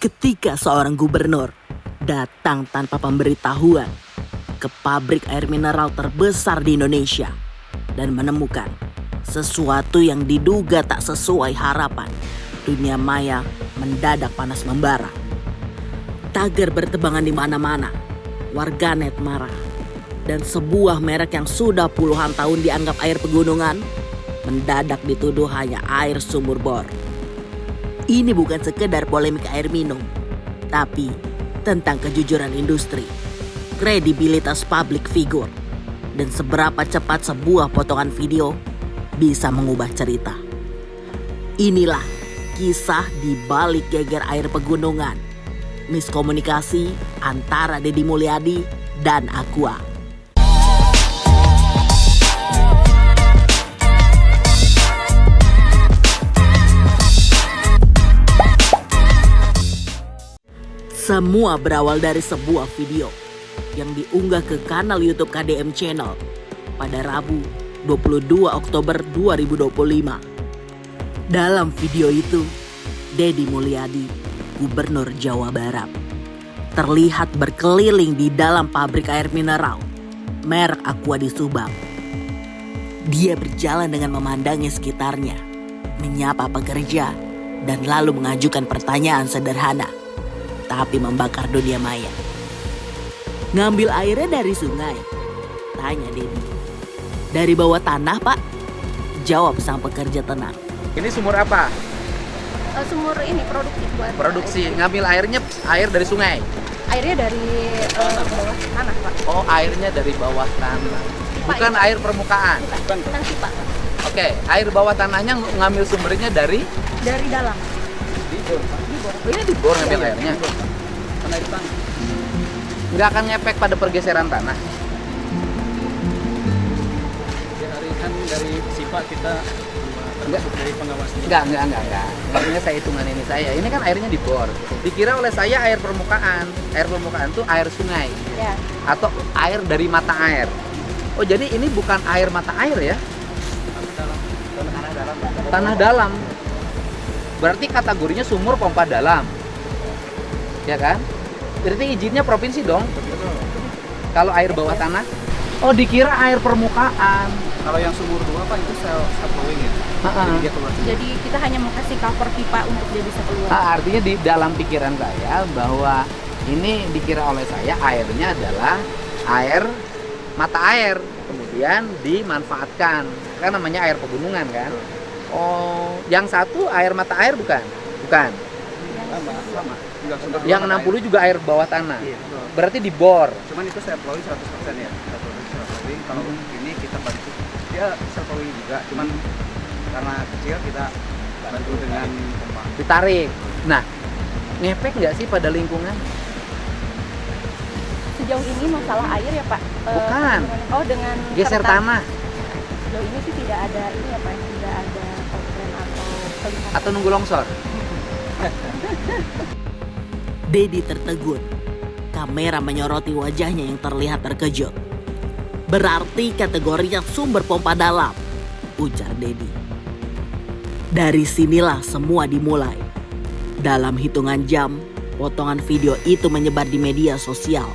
Ketika seorang gubernur datang tanpa pemberitahuan ke pabrik air mineral terbesar di Indonesia dan menemukan sesuatu yang diduga tak sesuai harapan, dunia maya mendadak panas membara. Tagar bertebangan di mana-mana, warganet marah, dan sebuah merek yang sudah puluhan tahun dianggap air pegunungan mendadak dituduh hanya air sumur bor. Ini bukan sekedar polemik air minum, tapi tentang kejujuran industri, kredibilitas public figure, dan seberapa cepat sebuah potongan video bisa mengubah cerita. Inilah kisah di balik geger air pegunungan, miskomunikasi antara Deddy Mulyadi dan Aqua. Semua berawal dari sebuah video yang diunggah ke kanal YouTube KDM Channel pada Rabu 22 Oktober 2025. Dalam video itu, Deddy Mulyadi, Gubernur Jawa Barat, terlihat berkeliling di dalam pabrik air mineral merek Aqua di Subang. Dia berjalan dengan memandangi sekitarnya, menyapa pekerja, dan lalu mengajukan pertanyaan sederhana tapi membakar dunia maya. Ngambil airnya dari sungai? Tanya Deddy. Dari bawah tanah, Pak? Jawab sang pekerja tenang. Ini sumur apa? Sumur ini produksi buat Produksi. Ngambil air dari sungai? airnya dari bawah tanah, Pak. Oh, airnya dari bawah tanah. Bukan air permukaan? Bukan pipa, Pak. Oke, air bawah tanahnya ngambil sumbernya dari Dalam. ini dibor ngambil airnya. Nggak akan ngefek pada pergeseran tanah. Kan dari SIPA kita termasuk dari pengawas. Enggak. Maksudnya saya hitungan ini saya. Ini kan airnya dibor. Dikira oleh saya air permukaan. Air permukaan itu air sungai. Ya. Atau air dari mata air. Oh, jadi ini bukan air mata air ya? Tanah dalam. Berarti kategorinya sumur pompa dalam. Ya kan? Berarti izinnya provinsi dong. Kalau air bawah tanah? Oh, dikira air permukaan. Kalau yang sumur 2 Pak itu self flowing ya. Jadi dia keluar sendiri. Jadi kita hanya mau kasih cover pipa untuk dia bisa keluar. Artinya di dalam pikiran saya bahwa ini dikira oleh saya airnya adalah air mata air, kemudian dimanfaatkan. Kan namanya air pegunungan kan. Oh, yang satu air mata air bukan? Bukan. Sama. Enggak sudah Yang 60 juga air bawah tanah. Iya, betul. Berarti dibor. Cuman itu self flowing 100% ya. Self flowing. Kalau ini kita bantu dia self flowing juga, cuman karena kecil kita bantu dengan pompa. Ditarik. Nah, ngefek nggak sih pada lingkungan? Sejauh ini masalah air ya, Pak? Bukan. Oh, dengan Geser kertas. tanah Sejauh ini sih tidak ada ini ya, Pak? Tidak ada komplain atau kelihatan. atau nunggu longsor? Deddy tertegun. Kamera menyoroti wajahnya yang terlihat terkejut. Berarti kategorinya sumber pompa dalam, ujar Deddy. Dari sinilah semua dimulai. Dalam hitungan jam, potongan video itu menyebar di media sosial.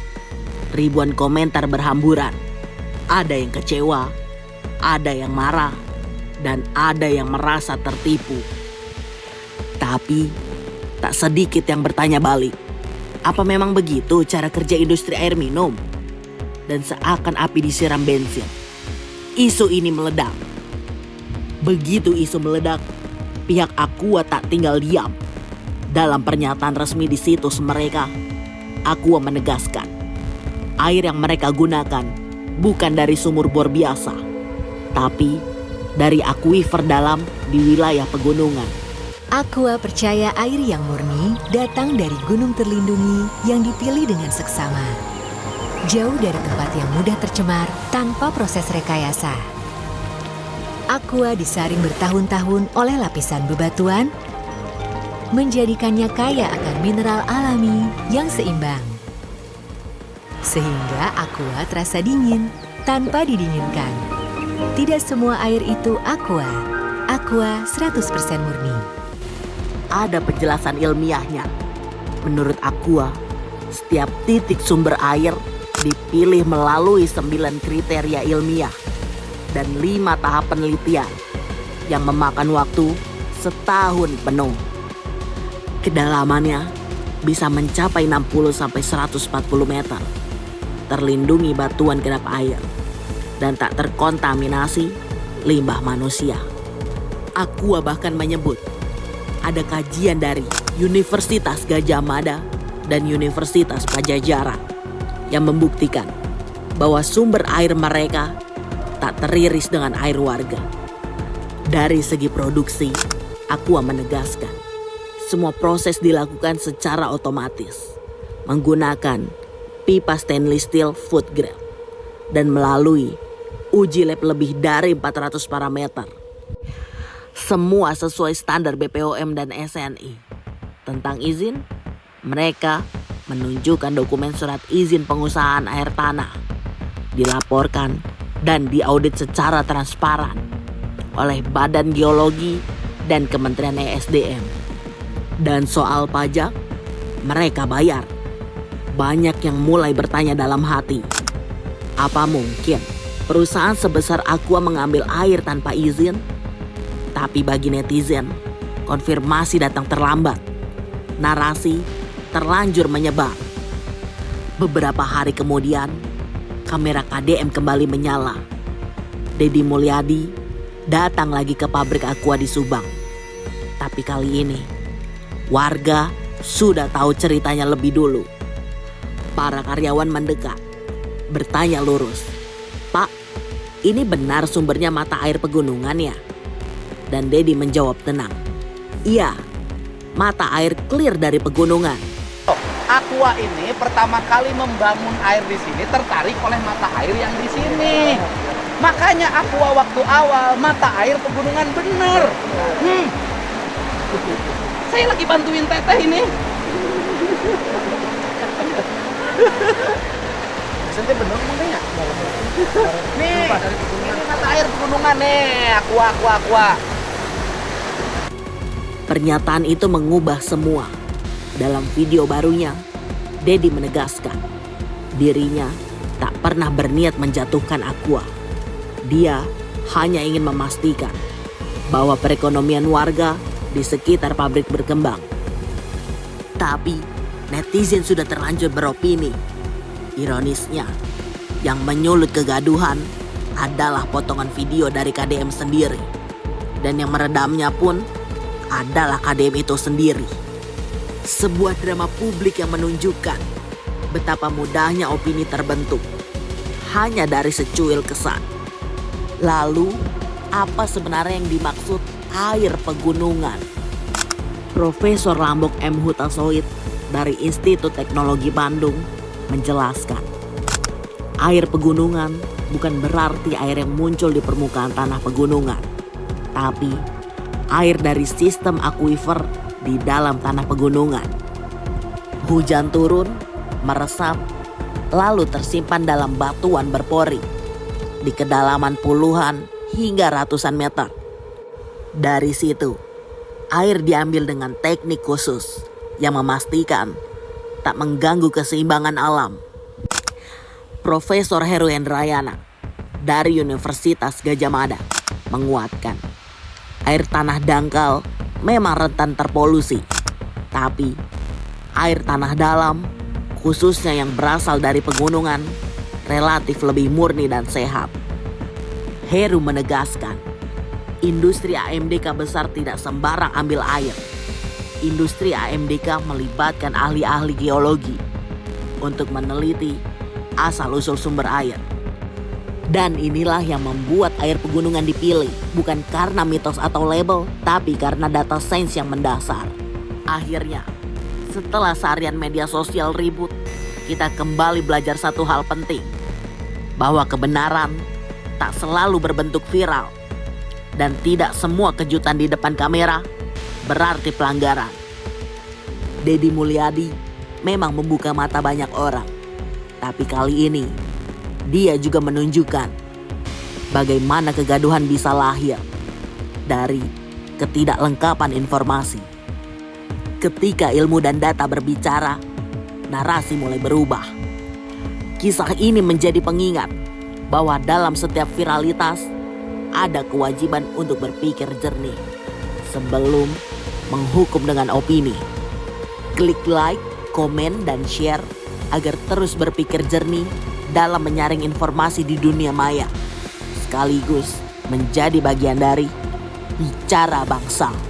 Ribuan komentar berhamburan. Ada yang kecewa, ada yang marah, dan ada yang merasa tertipu. Tapi tak sedikit yang bertanya balik. Apa memang begitu cara kerja industri air minum? Dan seakan api disiram bensin, isu ini meledak. Begitu isu meledak, pihak Aqua tak tinggal diam. Dalam pernyataan resmi di situs mereka, Aqua menegaskan, air yang mereka gunakan bukan dari sumur bor biasa, tapi dari akuifer dalam di wilayah pegunungan. Aqua percaya air yang murni datang dari gunung terlindungi yang dipilih dengan seksama. Jauh dari tempat yang mudah tercemar tanpa proses rekayasa. Aqua disaring bertahun-tahun oleh lapisan bebatuan, menjadikannya kaya akan mineral alami yang seimbang. Sehingga Aqua terasa dingin tanpa didinginkan. Tidak semua air itu Aqua. Aqua 100% murni. Ada penjelasan ilmiahnya. Menurut Aqua, setiap titik sumber air dipilih melalui 9 kriteria ilmiah dan 5 tahap penelitian yang memakan waktu setahun penuh. Kedalamannya bisa mencapai 60-140 meter, terlindungi batuan kedap air, dan tak terkontaminasi limbah manusia. Aqua bahkan menyebut ada kajian dari Universitas Gadjah Mada dan Universitas Pajajaran yang membuktikan bahwa sumber air mereka tak teriris dengan air warga. Dari segi produksi, Aqua menegaskan semua proses dilakukan secara otomatis menggunakan pipa stainless steel food grade dan melalui uji lab lebih dari 400 parameter. Semua sesuai standar BPOM dan SNI. Tentang izin, mereka menunjukkan dokumen surat izin pengusahaan air tanah, dilaporkan dan diaudit secara transparan oleh Badan Geologi dan Kementerian ESDM. Dan soal pajak, mereka bayar. Banyak yang mulai bertanya dalam hati, apa mungkin perusahaan sebesar Aqua mengambil air tanpa izin? Tapi bagi netizen, konfirmasi datang terlambat. Narasi terlanjur menyebar. Beberapa hari kemudian, kamera KDM kembali menyala. Deddy Mulyadi datang lagi ke pabrik Aqua di Subang. Tapi kali ini, warga sudah tahu ceritanya lebih dulu. Para karyawan mendekat, bertanya lurus, "Pak, ini benar sumbernya mata air pegunungan ya?" Dan Deddy menjawab tenang, "Iya, mata air clear dari pegunungan." Aqua ini pertama kali membangun air di sini tertarik oleh mata air yang di sini. Makanya Aqua waktu awal mata air pegunungan bener. Saya lagi bantuin teteh ini. Maksudnya bener ngomongnya? Nih, ini mata air pegunungan nih, Aqua. Pernyataan itu mengubah semua. Dalam video barunya, Deddy menegaskan dirinya tak pernah berniat menjatuhkan Aqua. Dia hanya ingin memastikan bahwa perekonomian warga di sekitar pabrik berkembang. Tapi netizen sudah terlanjur beropini. Ironisnya, yang menyulut kegaduhan adalah potongan video dari KDM sendiri. Dan yang meredamnya pun adalah KDM itu sendiri. Sebuah drama publik yang menunjukkan betapa mudahnya opini terbentuk hanya dari secuil kesan. Lalu, apa sebenarnya yang dimaksud air pegunungan? Profesor Lambok M. Hutasoid dari Institut Teknologi Bandung menjelaskan, air pegunungan bukan berarti air yang muncul di permukaan tanah pegunungan, tapi air dari sistem akuifer di dalam tanah pegunungan. Hujan turun, meresap, lalu tersimpan dalam batuan berpori di kedalaman puluhan hingga ratusan meter. Dari situ, air diambil dengan teknik khusus yang memastikan tak mengganggu keseimbangan alam. Profesor Heru Hendrayana dari Universitas Gadjah Mada menguatkan, air tanah dangkal memang rentan terpolusi, tapi air tanah dalam, khususnya yang berasal dari pegunungan, relatif lebih murni dan sehat. Heru menegaskan, industri AMDK besar tidak sembarang ambil air. Industri AMDK melibatkan ahli-ahli geologi untuk meneliti asal-usul sumber air. Dan inilah yang membuat air pegunungan dipilih, bukan karena mitos atau label, tapi karena data sains yang mendasar. Akhirnya, setelah seharian media sosial ribut, kita kembali belajar satu hal penting, bahwa kebenaran tak selalu berbentuk viral, dan tidak semua kejutan di depan kamera berarti pelanggaran. Deddy Mulyadi memang membuka mata banyak orang, tapi kali ini dia juga menunjukkan bagaimana kegaduhan bisa lahir dari ketidaklengkapan informasi. Ketika ilmu dan data berbicara, narasi mulai berubah. Kisah ini menjadi pengingat bahwa dalam setiap viralitas ada kewajiban untuk berpikir jernih sebelum menghukum dengan opini. Klik like, komen, dan share agar terus berpikir jernih dalam menyaring informasi di dunia maya, sekaligus menjadi bagian dari Bicara Bangsa.